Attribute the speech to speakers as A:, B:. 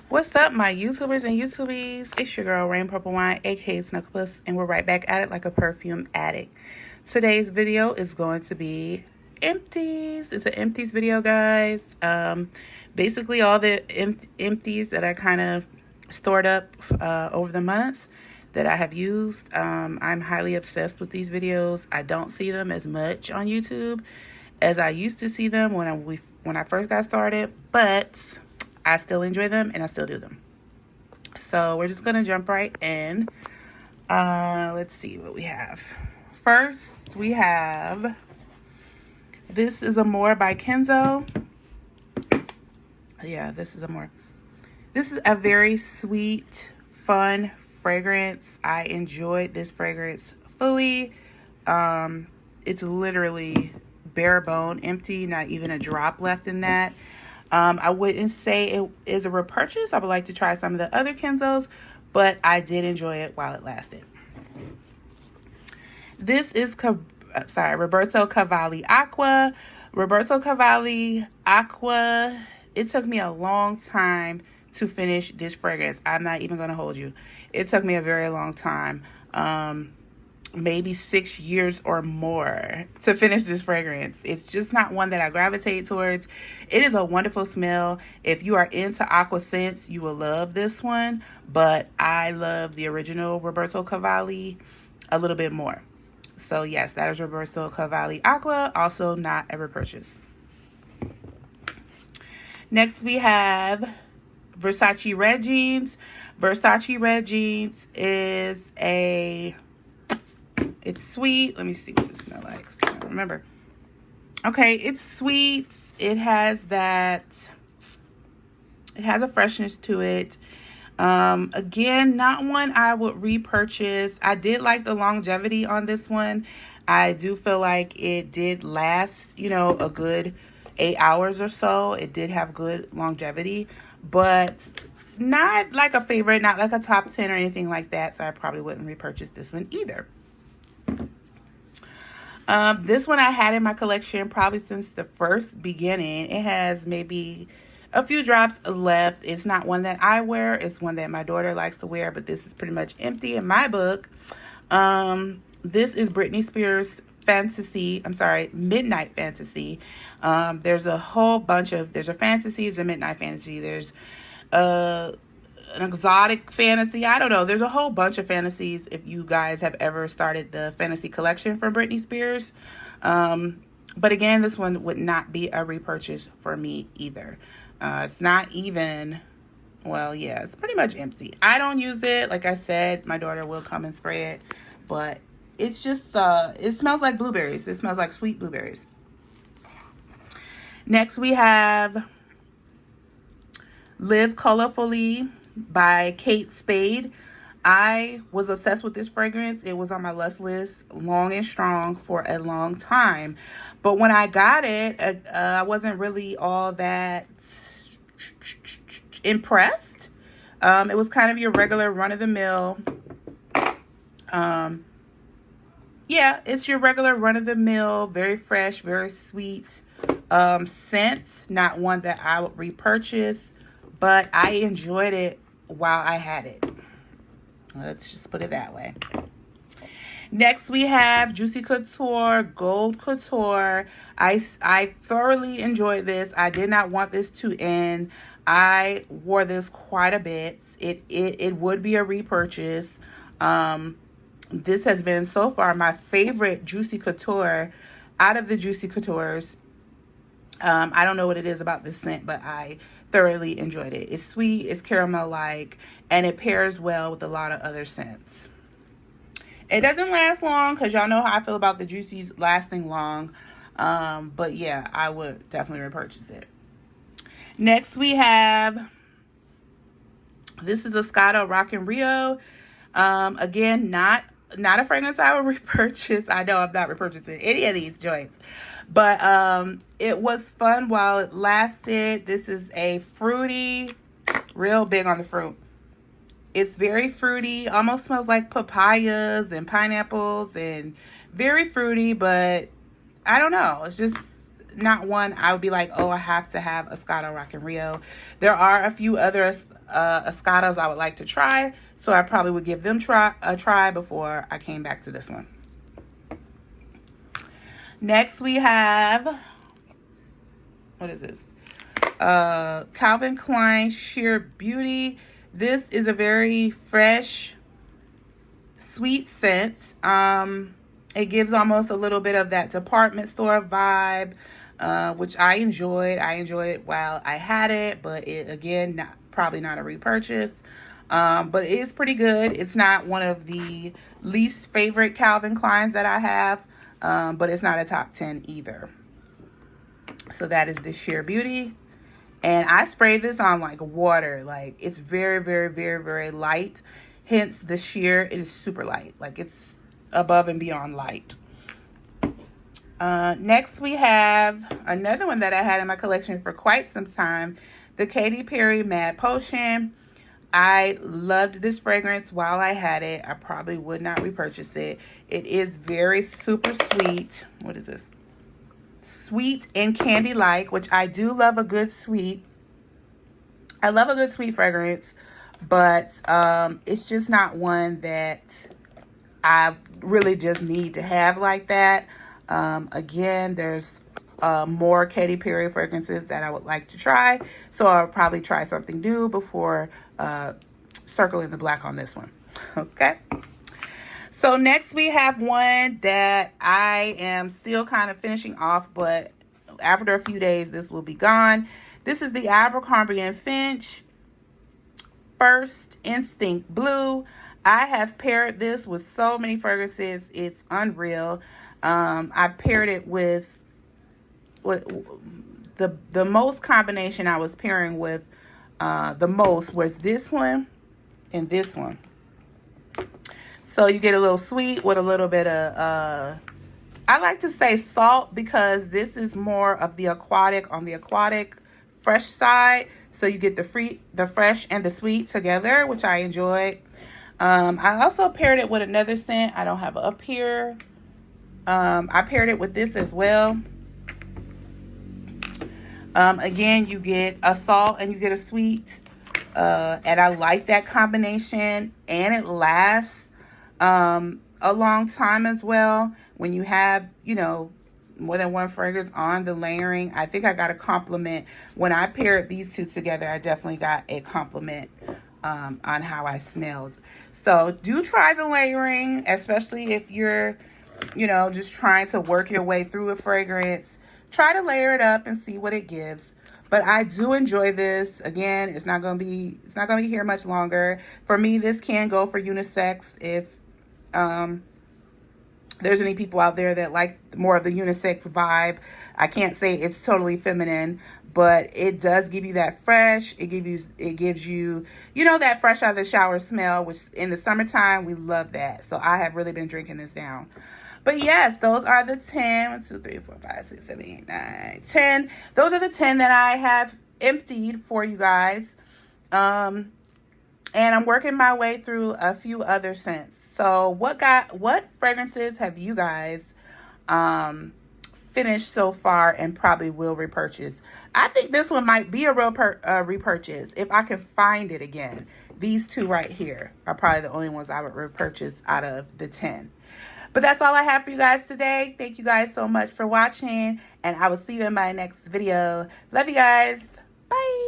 A: What's up, my YouTubers and YouTubies? It's your girl, Rain Purple Wine, aka Snugglepuss, and we're right back at it like a perfume addict. Today's video is going to be empties. It's an empties video, guys. Basically, all the empties that I kind of stored up over the months that I have used. I'm highly obsessed with these videos. I don't see them as much on YouTube as I used to see them when I first got started, but I still enjoy them and I still do them. So we're just gonna jump right in. Let's see what we have. First, we have This Is Amore by Kenzo. Yeah, This Is Amore. This is a very sweet, fun fragrance. I enjoyed this fragrance fully. It's literally bare bone, empty, not even a drop left in that. I wouldn't say it is a repurchase. I would like to try some of the other Kenzos, but I did enjoy it while it lasted. This is Roberto Cavalli Aqua. Roberto Cavalli Aqua. It took me a long time to finish this fragrance. I'm not even going to hold you. It took me a very long time. Maybe 6 years or more to finish this fragrance. It's just not one that I gravitate towards. It is a wonderful smell. If you are into aqua scents, you will love this one, but I love the original Roberto Cavalli a little bit more. So yes, that is Roberto Cavalli Aqua, also not a repurchase. Next we have Versace Red Jeans. Versace Red Jeans is it's sweet. Let me see what it smells like. I don't remember. Okay, it's sweet. It has a freshness to it. Again, not one I would repurchase. I did like the longevity on this one. I do feel like it did last, a good 8 hours or so. It did have good longevity, but not like a favorite, not like a top 10 or anything like that. So I probably wouldn't repurchase this one either. This one I had in my collection probably since the first beginning. It has maybe a few drops left. It's not one that I wear. It's one that my daughter likes to wear, but this is pretty much empty in my book. This is Britney Spears Midnight Fantasy. There's a whole bunch of, there's a fantasy, there's a midnight fantasy, there's an exotic fantasy. I don't know. There's a whole bunch of fantasies if you guys have ever started the fantasy collection for Britney Spears. But again, this one would not be a repurchase for me either. It's not even, well, yeah, it's pretty much empty. I don't use it. Like I said, my daughter will come and spray it, but it's just, it smells like blueberries. It smells like sweet blueberries. Next, we have Live Colorfully by Kate Spade. I was obsessed with this fragrance. It was on my lust list long and strong for a long time. But when I got it, I wasn't really all that impressed. It was kind of your regular run-of-the-mill. Yeah, it's your regular run-of-the-mill, very fresh, very sweet scent. Not one that I would repurchase, but I enjoyed it while I had it. Let's just put it that way. Next, we have Juicy Couture Gold Couture. I thoroughly enjoyed this. I did not want this to end. I wore this quite a bit. It would be a repurchase. This has been so far my favorite Juicy Couture out of the Juicy Coutures. I don't know what it is about this scent, but I thoroughly enjoyed it. It's sweet, it's caramel-like, and it pairs well with a lot of other scents. It doesn't last long because y'all know how I feel about the Juicy's lasting long. But yeah, I would definitely repurchase it. Next, we have, this is a Moscato Rockin' Rio. Again, not a fragrance I would repurchase. I know I'm not repurchasing any of these joints. But it was fun while it lasted. This is a fruity, real big on the fruit. It's very fruity, almost smells like papayas and pineapples, and very fruity, but I don't know. It's just not one I would be like, oh, I have to have a Moscato Rockin' Rio. There are a few other Escadas I would like to try. So I probably would give them a try before I came back to this one. Next we have, what is this? Calvin Klein Sheer Beauty. This is a very fresh, sweet scent. It gives almost a little bit of that department store vibe, which I enjoyed. I enjoyed it while I had it, but it, again, probably not a repurchase. But it is pretty good. It's not one of the least favorite Calvin Kleins that I have, but it's not a top 10 either. So that is the Sheer Beauty. And I spray this on like water. Like, it's very, very, very, very light. Hence the sheer. It is super light. Like, it's above and beyond light. Next we have another one that I had in my collection for quite some time. The Katy Perry Mad Potion. I loved this fragrance while I had it. I probably would not repurchase it. It is very super sweet. What is this? Sweet and candy-like, which I do love a good sweet. I love a good sweet fragrance, but it's just not one that I really just need to have like that. Again, there's more Katy Perry fragrances that I would like to try, so I'll probably try something new before circling the black on this one. Okay. So next we have one that I am still kind of finishing off, but after a few days, this will be gone. This is the Abercrombie & Fitch First Instinct Blue. I have paired this with so many fragrances. It's unreal. I paired it with the most combination I was pairing with the most was this one and this one. So you get a little sweet with a little bit of, I like to say salt, because this is more of the aquatic, on the aquatic fresh side. So you get the fresh and the sweet together, which I enjoyed. I also paired it with another scent. I don't have it up here. I paired it with this as well. Again, you get a salt and you get a sweet. And I like that combination, and it lasts a long time as well. When you have, you know, more than one fragrance on the layering, I think I got a compliment. When I paired these two together, I definitely got a compliment on how I smelled. So do try the layering, especially if you're, you know, just trying to work your way through a fragrance. Try to layer it up and see what it gives. But I do enjoy this. Again, it's not gonna be here much longer. For me, this can go for unisex if there's any people out there that like more of the unisex vibe. I can't say it's totally feminine, but it does give you that fresh. It gives you, you know, that fresh out of the shower smell, which in the summertime, we love that. So I have really been drinking this down. But yes, those are the 10. 1, 2, 3, 4, 5, 6, 7, 8, 9, 10. Those are the 10 that I have emptied for you guys. And I'm working my way through a few other scents. So what fragrances have you guys finished so far and probably will repurchase? I think this one might be a real repurchase if I can find it again. These two right here are probably the only ones I would repurchase out of the 10. But that's all I have for you guys today. Thank you guys so much for watching, and I will see you in my next video. Love you guys. Bye.